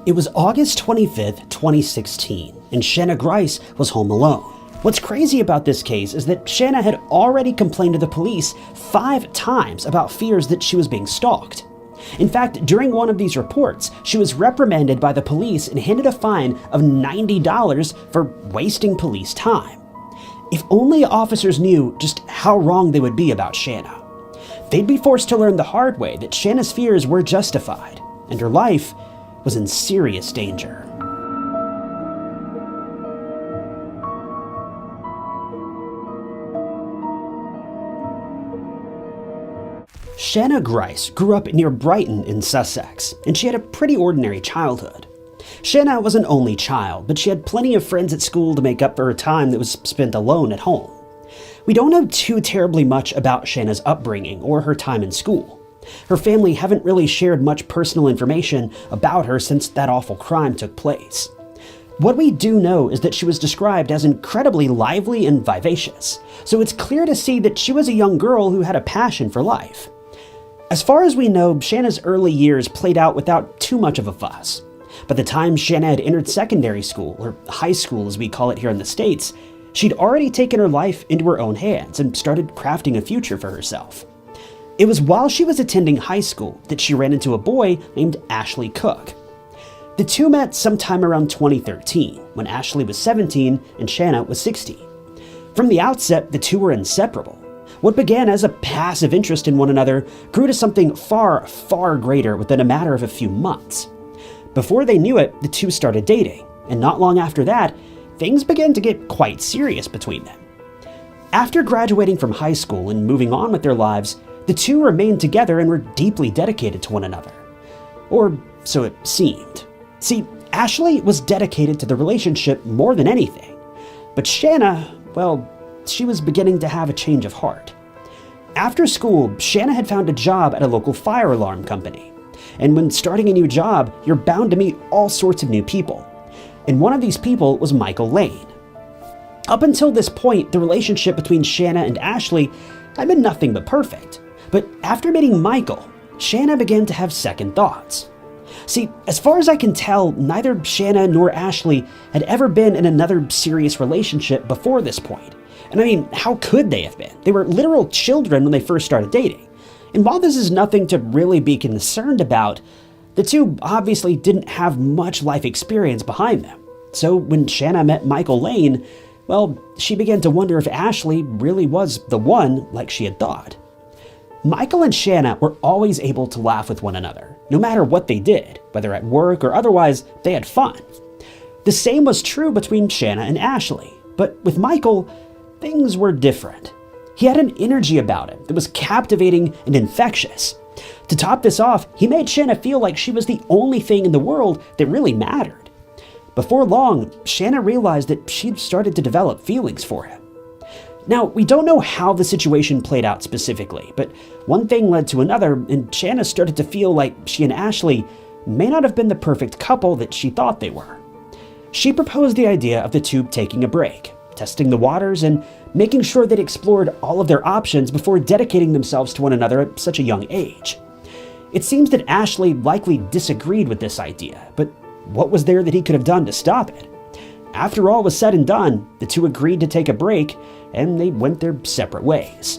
It was August 25th, 2016, and Shana Grice was home alone. What's crazy about this case is that Shana had already complained to the police 5 times about fears that she was being stalked. In fact, during one of these reports, she was reprimanded by the police and handed a fine of $90 for wasting police time. If only officers knew just how wrong they would be about Shana. They'd be forced to learn the hard way that Shana's fears were justified, and her life was in serious danger. Shana Grice grew up near Brighton in Sussex, and she had a pretty ordinary childhood. Shana was an only child, but she had plenty of friends at school to make up for her time that was spent alone at home. We don't know too terribly much about Shana's upbringing or her time in school. Her family haven't really shared much personal information about her since that awful crime took place. What we do know is that she was described as incredibly lively and vivacious, so it's clear to see that she was a young girl who had a passion for life. As far as we know, Shana's early years played out without too much of a fuss. By the time Shana had entered secondary school, or high school as we call it here in the States, she'd already taken her life into her own hands and started crafting a future for herself. It was while she was attending high school that she ran into a boy named Ashley Cook. The two met sometime around 2013, when Ashley was 17 and Shana was 16. From the outset, the two were inseparable. What began as a passive interest in one another grew to something far, far greater within a matter of a few months. Before they knew it, the two started dating, and not long after that, things began to get quite serious between them. After graduating from high school and moving on with their lives, the two remained together and were deeply dedicated to one another. Or so it seemed. See, Ashley was dedicated to the relationship more than anything. But Shana, well, she was beginning to have a change of heart. After school, Shana had found a job at a local fire alarm company. And when starting a new job, you're bound to meet all sorts of new people. And one of these people was Michael Lane. Up until this point, the relationship between Shana and Ashley had been nothing but perfect. But after meeting Michael, Shana began to have second thoughts. See, as far as I can tell, neither Shana nor Ashley had ever been in another serious relationship before this point. And I mean, how could they have been? They were literal children when they first started dating. And while this is nothing to really be concerned about, the two obviously didn't have much life experience behind them. So when Shana met Michael Lane, well, she began to wonder if Ashley really was the one like she had thought. Michael and Shana were always able to laugh with one another, no matter what they did, whether at work or otherwise, they had fun. The same was true between Shana and Ashley, but with Michael, things were different. He had an energy about him that was captivating and infectious. To top this off, he made Shana feel like she was the only thing in the world that really mattered. Before long, Shana realized that she'd started to develop feelings for him. Now, we don't know how the situation played out specifically, but one thing led to another, and Shana started to feel like she and Ashley may not have been the perfect couple that she thought they were. She proposed the idea of the two taking a break, testing the waters, and making sure they'd explored all of their options before dedicating themselves to one another at such a young age. It seems that Ashley likely disagreed with this idea, but what was there that he could have done to stop it? After all was said and done, the two agreed to take a break, and they went their separate ways.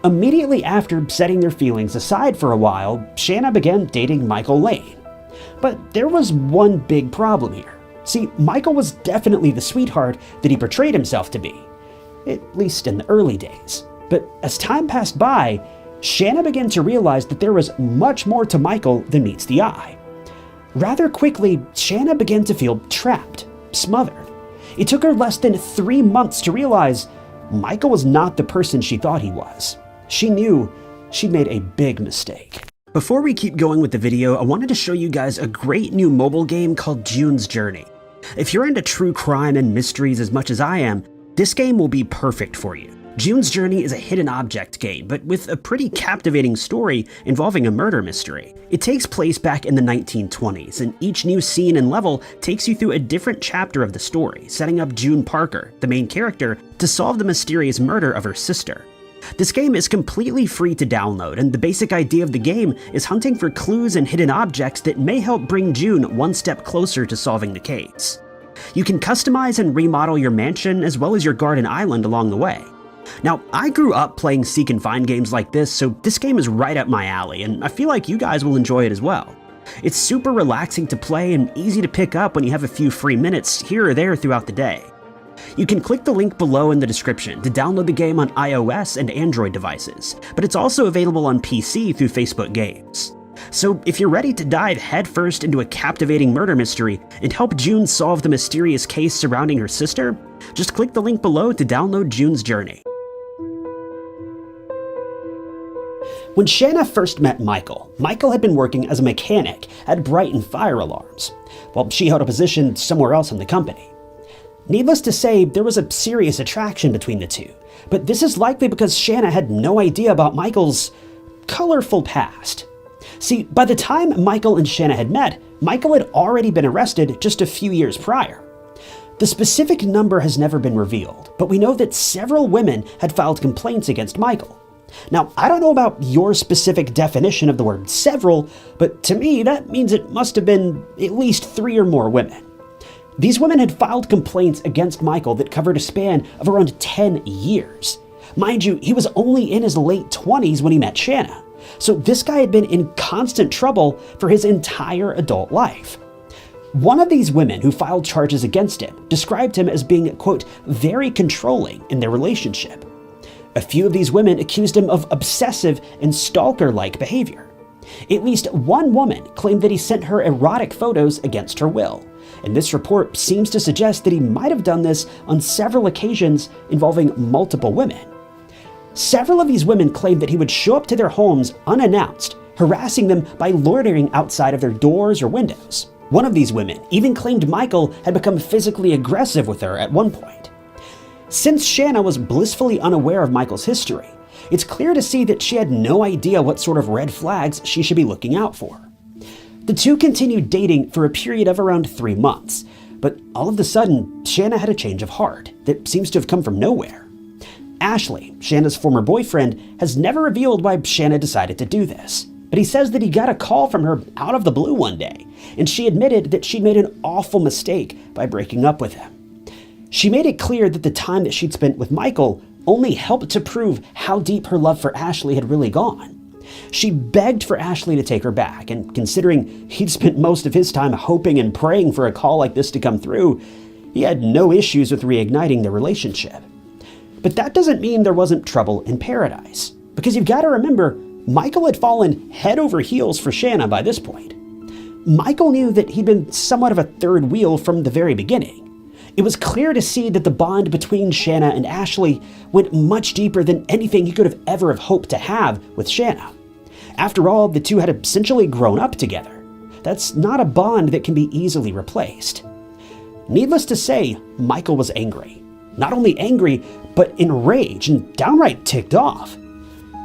Immediately after setting their feelings aside for a while, Shana began dating Michael Lane. But there was one big problem here. See, Michael was definitely the sweetheart that he portrayed himself to be, at least in the early days. But as time passed by, Shana began to realize that there was much more to Michael than meets the eye. Rather quickly, Shana began to feel trapped, smothered. It took her less than 3 months to realize Michael was not the person she thought he was. She knew she'd made a big mistake. Before we keep going with the video, I wanted to show you guys a great new mobile game called June's Journey. If you're into true crime and mysteries as much as I am, this game will be perfect for you. June's Journey is a hidden object game, but with a pretty captivating story involving a murder mystery. It takes place back in the 1920s, and each new scene and level takes you through a different chapter of the story, setting up June Parker, the main character, to solve the mysterious murder of her sister. This game is completely free to download, and the basic idea of the game is hunting for clues and hidden objects that may help bring June one step closer to solving the case. You can customize and remodel your mansion as well as your garden island along the way. Now, I grew up playing seek and find games like this, so this game is right up my alley, and I feel like you guys will enjoy it as well. It's super relaxing to play and easy to pick up when you have a few free minutes here or there throughout the day. You can click the link below in the description to download the game on iOS and Android devices, but it's also available on PC through Facebook Games. So if you're ready to dive headfirst into a captivating murder mystery and help June solve the mysterious case surrounding her sister, just click the link below to download June's Journey. When Shana first met Michael had been working as a mechanic at Brighton Fire Alarms, while she held a position somewhere else in the company. Needless to say, there was a serious attraction between the two, but this is likely because Shana had no idea about Michael's colorful past. See, by the time Michael and Shana had met, Michael had already been arrested just a few years prior. The specific number has never been revealed, but we know that several women had filed complaints against Michael. Now, I don't know about your specific definition of the word several, but to me that means it must have been at least 3 or more women. These women had filed complaints against Michael that covered a span of around 10 years. Mind you, he was only in his late 20s when he met Shana, so this guy had been in constant trouble for his entire adult life. One of these women who filed charges against him described him as being, quote, very controlling in their relationship. A few of these women accused him of obsessive and stalker-like behavior. At least one woman claimed that he sent her erotic photos against her will, and this report seems to suggest that he might have done this on several occasions involving multiple women. Several of these women claimed that he would show up to their homes unannounced, harassing them by loitering outside of their doors or windows. One of these women even claimed Michael had become physically aggressive with her at one point. Since Shana was blissfully unaware of Michael's history, it's clear to see that she had no idea what sort of red flags she should be looking out for. The two continued dating for a period of around 3 months, but all of a sudden, Shana had a change of heart that seems to have come from nowhere. Ashley, Shana's former boyfriend, has never revealed why Shana decided to do this, but he says that he got a call from her out of the blue one day, and she admitted that she'd made an awful mistake by breaking up with him. She made it clear that the time that she'd spent with Michael only helped to prove how deep her love for Ashley had really gone. She begged for Ashley to take her back, and considering he'd spent most of his time hoping and praying for a call like this to come through, he had no issues with reigniting their relationship. But that doesn't mean there wasn't trouble in paradise, because you've got to remember, Michael had fallen head over heels for Shana by this point. Michael knew that he'd been somewhat of a third wheel from the very beginning. It was clear to see that the bond between Shana and Ashley went much deeper than anything he could have ever hoped to have with Shana. After all, the two had essentially grown up together. That's not a bond that can be easily replaced. Needless to say, Michael was angry. Not only angry, but enraged and downright ticked off.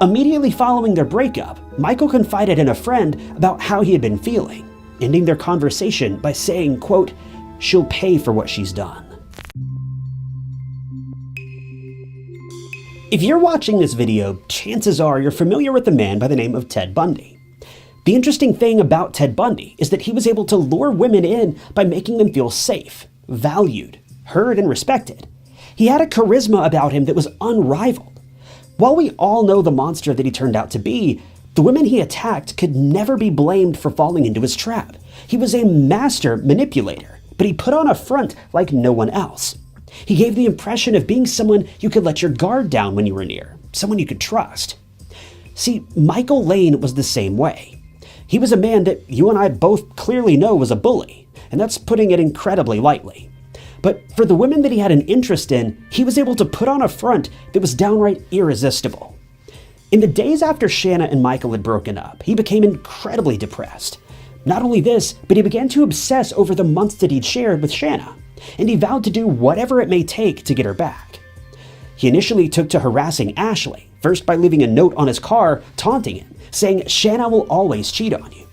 Immediately following their breakup, Michael confided in a friend about how he had been feeling, ending their conversation by saying, quote, "She'll pay for what she's done." If you're watching this video, chances are you're familiar with a man by the name of Ted Bundy. The interesting thing about Ted Bundy is that he was able to lure women in by making them feel safe, valued, heard, and respected. He had a charisma about him that was unrivaled. While we all know the monster that he turned out to be, the women he attacked could never be blamed for falling into his trap. He was a master manipulator, but he put on a front like no one else. He gave the impression of being someone you could let your guard down when you were near, someone you could trust. See, Michael Lane was the same way. He was a man that you and I both clearly know was a bully, and that's putting it incredibly lightly. But for the women that he had an interest in, he was able to put on a front that was downright irresistible. In the days after Shana and Michael had broken up, he became incredibly depressed. Not only this, but he began to obsess over the months that he'd shared with Shana, and he vowed to do whatever it may take to get her back. He initially took to harassing Ashley, first by leaving a note on his car taunting him, saying Shana will always cheat on you.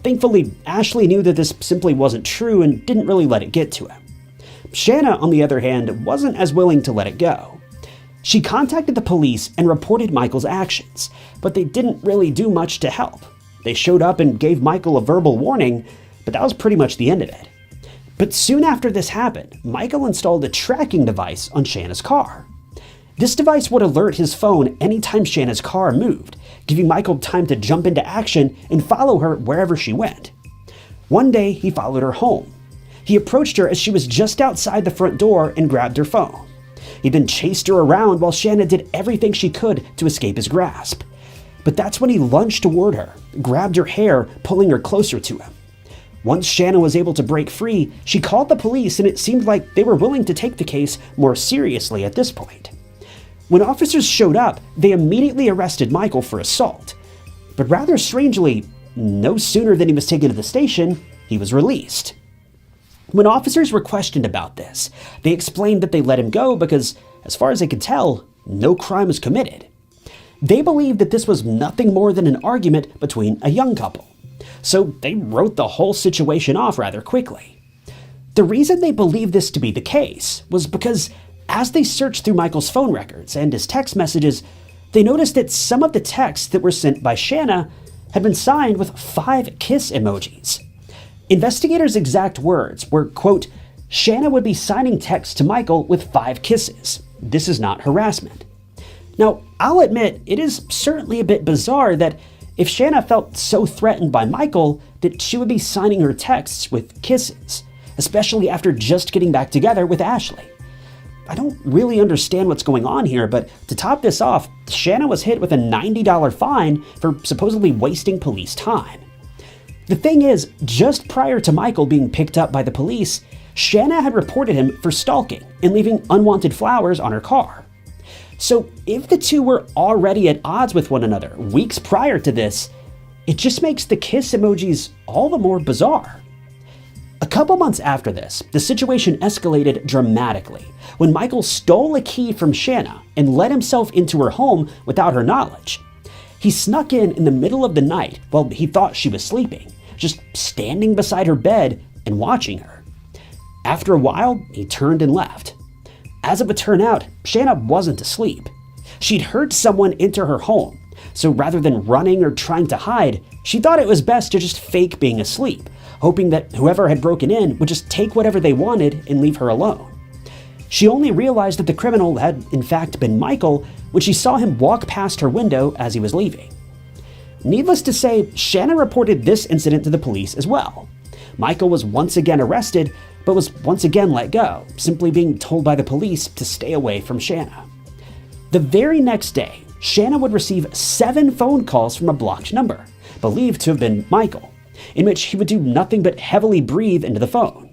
Thankfully, Ashley knew that this simply wasn't true and didn't really let it get to him. Shana, on the other hand, wasn't as willing to let it go. She contacted the police and reported Michael's actions, but they didn't really do much to help. They showed up and gave Michael a verbal warning, but that was pretty much the end of it. But soon after this happened, Michael installed a tracking device on Shana's car. This device would alert his phone anytime Shana's car moved, giving Michael time to jump into action and follow her wherever she went. One day, he followed her home. He approached her as she was just outside the front door and grabbed her phone. He then chased her around while Shana did everything she could to escape his grasp. But that's when he lunged toward her, grabbed her hair, pulling her closer to him. Once Shana was able to break free, she called the police, and it seemed like they were willing to take the case more seriously at this point. When officers showed up, they immediately arrested Michael for assault. But rather strangely, no sooner than he was taken to the station, he was released. When officers were questioned about this, they explained that they let him go because, as far as they could tell, no crime was committed. They believed that this was nothing more than an argument between a young couple, so they wrote the whole situation off rather quickly. The reason they believed this to be the case was because as they searched through Michael's phone records and his text messages, they noticed that some of the texts that were sent by Shana had been signed with 5 kiss emojis. Investigators' exact words were, quote, "Shana would be signing texts to Michael with 5 kisses. This is not harassment." Now, I'll admit, it is certainly a bit bizarre that if Shana felt so threatened by Michael that she would be signing her texts with kisses, especially after just getting back together with Ashley. I don't really understand what's going on here, but to top this off, Shana was hit with a $90 fine for supposedly wasting police time. The thing is, just prior to Michael being picked up by the police, Shana had reported him for stalking and leaving unwanted flowers on her car. So if the two were already at odds with one another weeks prior to this, it just makes the kiss emojis all the more bizarre. A couple months after this, the situation escalated dramatically when Michael stole a key from Shana and let himself into her home without her knowledge. He snuck in the middle of the night while he thought she was sleeping, just standing beside her bed and watching her. After a while, he turned and left. As it would turn out, Shana wasn't asleep. She'd heard someone enter her home, so rather than running or trying to hide, she thought it was best to just fake being asleep, hoping that whoever had broken in would just take whatever they wanted and leave her alone. She only realized that the criminal had in fact been Michael when she saw him walk past her window as he was leaving. Needless to say, Shana reported this incident to the police as well. Michael was once again arrested, but was once again let go, simply being told by the police to stay away from Shana. The very next day, Shana would receive 7 phone calls from a blocked number, believed to have been Michael, in which he would do nothing but heavily breathe into the phone.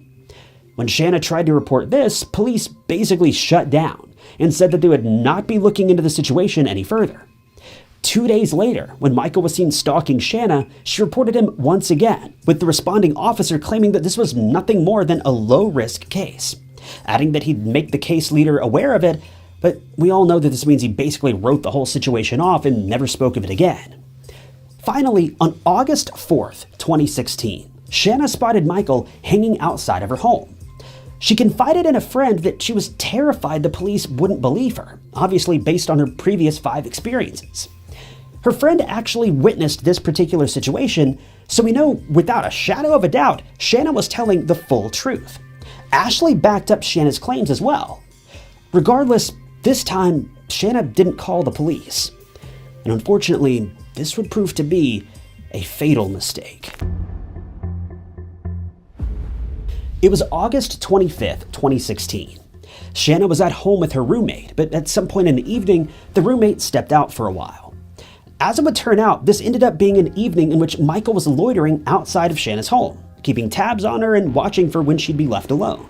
When Shana tried to report this, police basically shut down and said that they would not be looking into the situation any further. 2 days later, when Michael was seen stalking Shana, she reported him once again, with the responding officer claiming that this was nothing more than a low-risk case, adding that he'd make the case leader aware of it, but we all know that this means he basically wrote the whole situation off and never spoke of it again. Finally, on August 4th, 2016, Shana spotted Michael hanging outside of her home. She confided in a friend that she was terrified the police wouldn't believe her, obviously based on her previous 5 experiences. Her friend actually witnessed this particular situation, so we know without a shadow of a doubt, Shana was telling the full truth. Ashley backed up Shana's claims as well. Regardless, this time, Shana didn't call the police. And unfortunately, this would prove to be a fatal mistake. It was August 25th, 2016. Shana was at home with her roommate, but at some point in the evening, the roommate stepped out for a while. As it would turn out, this ended up being an evening in which Michael was loitering outside of Shana's home, keeping tabs on her and watching for when she'd be left alone.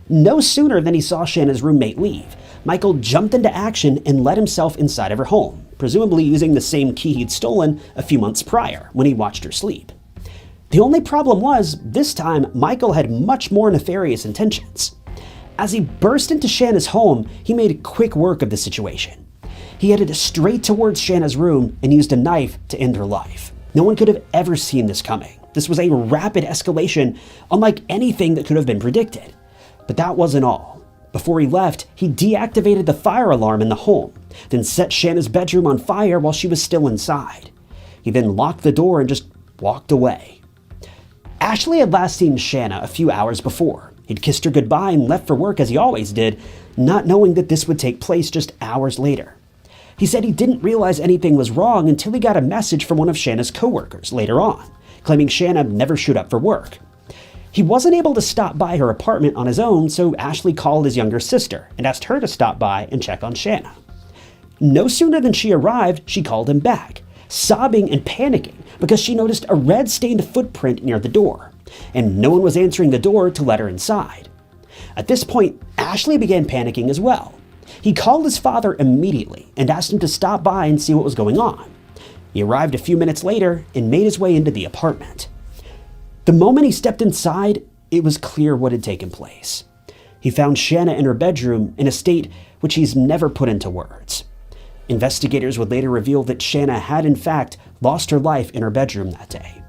No sooner than he saw Shana's roommate leave, Michael jumped into action and let himself inside of her home, presumably using the same key he'd stolen a few months prior when he watched her sleep. The only problem was, this time, Michael had much more nefarious intentions. As he burst into Shana's home, he made quick work of the situation. He headed straight towards Shana's room and used a knife to end her life. No one could have ever seen this coming. This was a rapid escalation, unlike anything that could have been predicted. But that wasn't all. Before he left, he deactivated the fire alarm in the home, then set Shana's bedroom on fire while she was still inside. He then locked the door and just walked away. Ashley had last seen Shana a few hours before. He'd kissed her goodbye and left for work as he always did, not knowing that this would take place just hours later. He said he didn't realize anything was wrong until he got a message from one of Shana's coworkers later on, claiming Shana never showed up for work. He wasn't able to stop by her apartment on his own, so Ashley called his younger sister and asked her to stop by and check on Shana. No sooner than she arrived, she called him back, sobbing and panicking because she noticed a red-stained footprint near the door, and no one was answering the door to let her inside. At this point, Ashley began panicking as well. He called his father immediately and asked him to stop by and see what was going on. He arrived a few minutes later and made his way into the apartment. The moment he stepped inside, it was clear what had taken place. He found Shana in her bedroom in a state which he's never put into words. Investigators would later reveal that Shana had in fact lost her life in her bedroom that day.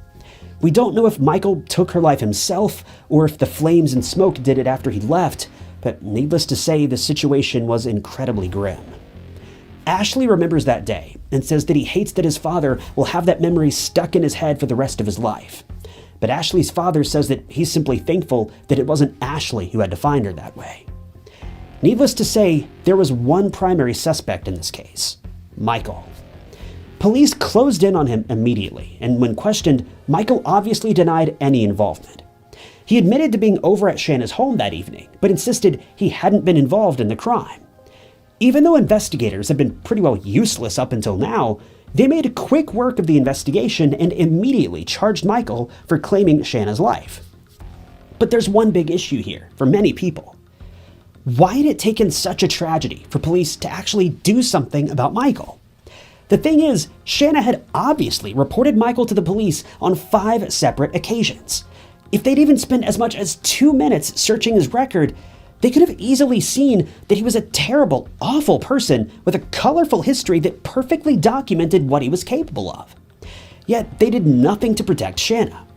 We don't know if Michael took her life himself or if the flames and smoke did it after he left, but needless to say, the situation was incredibly grim. Ashley remembers that day and says that he hates that his father will have that memory stuck in his head for the rest of his life. But Ashley's father says that he's simply thankful that it wasn't Ashley who had to find her that way. Needless to say, there was one primary suspect in this case: Michael. Police closed in on him immediately, and when questioned, Michael obviously denied any involvement. He admitted to being over at Shana's home that evening, but insisted he hadn't been involved in the crime. Even though investigators had been pretty well useless up until now, they made quick work of the investigation and immediately charged Michael for claiming Shana's life. But there's one big issue here for many people. Why had it taken such a tragedy for police to actually do something about Michael? The thing is, Shana had obviously reported Michael to the police on 5 separate occasions. If they'd even spent as much as 2 minutes searching his record, they could have easily seen that he was a terrible, awful person with a colorful history that perfectly documented what he was capable of. Yet they did nothing to protect Shana.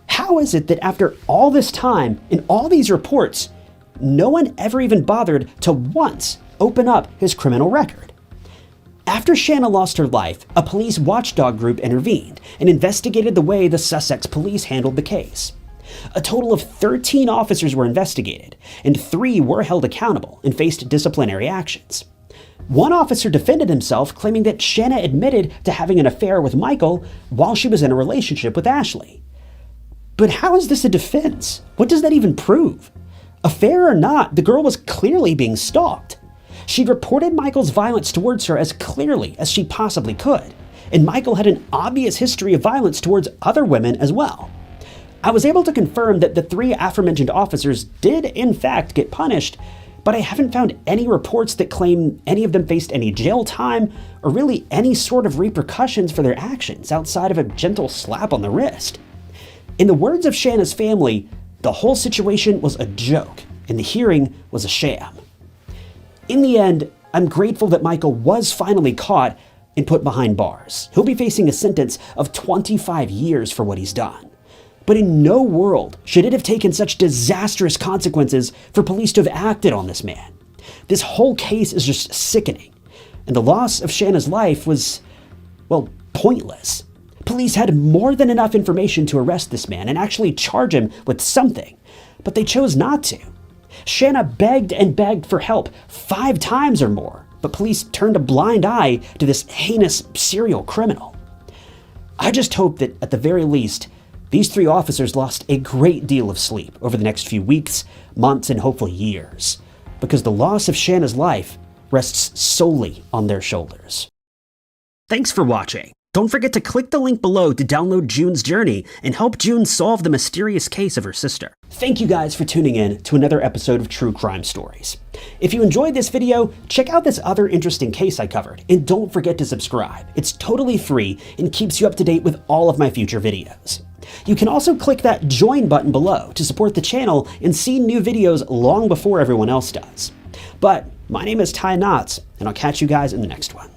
How is it that after all this time and all these reports, no one ever even bothered to once open up his criminal record? After Shana lost her life, a police watchdog group intervened and investigated the way the Sussex police handled the case. A total of 13 officers were investigated, and 3 were held accountable and faced disciplinary actions. One officer defended himself, claiming that Shana admitted to having an affair with Michael while she was in a relationship with Ashley. But how is this a defense? What does that even prove? Affair or not, the girl was clearly being stalked. She'd reported Michael's violence towards her as clearly as she possibly could, and Michael had an obvious history of violence towards other women as well. I was able to confirm that the 3 aforementioned officers did in fact get punished, but I haven't found any reports that claim any of them faced any jail time or really any sort of repercussions for their actions outside of a gentle slap on the wrist. In the words of Shana's family, the whole situation was a joke and the hearing was a sham. In the end, I'm grateful that Michael was finally caught and put behind bars. He'll be facing a sentence of 25 years for what he's done. But in no world should it have taken such disastrous consequences for police to have acted on this man. This whole case is just sickening, and the loss of Shana's life was, well, pointless. Police had more than enough information to arrest this man and actually charge him with something, but they chose not to. Shana begged and begged for help 5 times or more, but police turned a blind eye to this heinous serial criminal. I just hope that at the very least, these 3 officers lost a great deal of sleep over the next few weeks, months, and hopefully years, because the loss of Shana's life rests solely on their shoulders. Thanks for watching. Don't forget to click the link below to download June's journey and help June solve the mysterious case of her sister. Thank you guys for tuning in to another episode of True Crime Stories. If you enjoyed this video, check out this other interesting case I covered, and don't forget to subscribe. It's totally free and keeps you up to date with all of my future videos. You can also click that join button below to support the channel and see new videos long before everyone else does. But my name is Ty Knotts, and I'll catch you guys in the next one.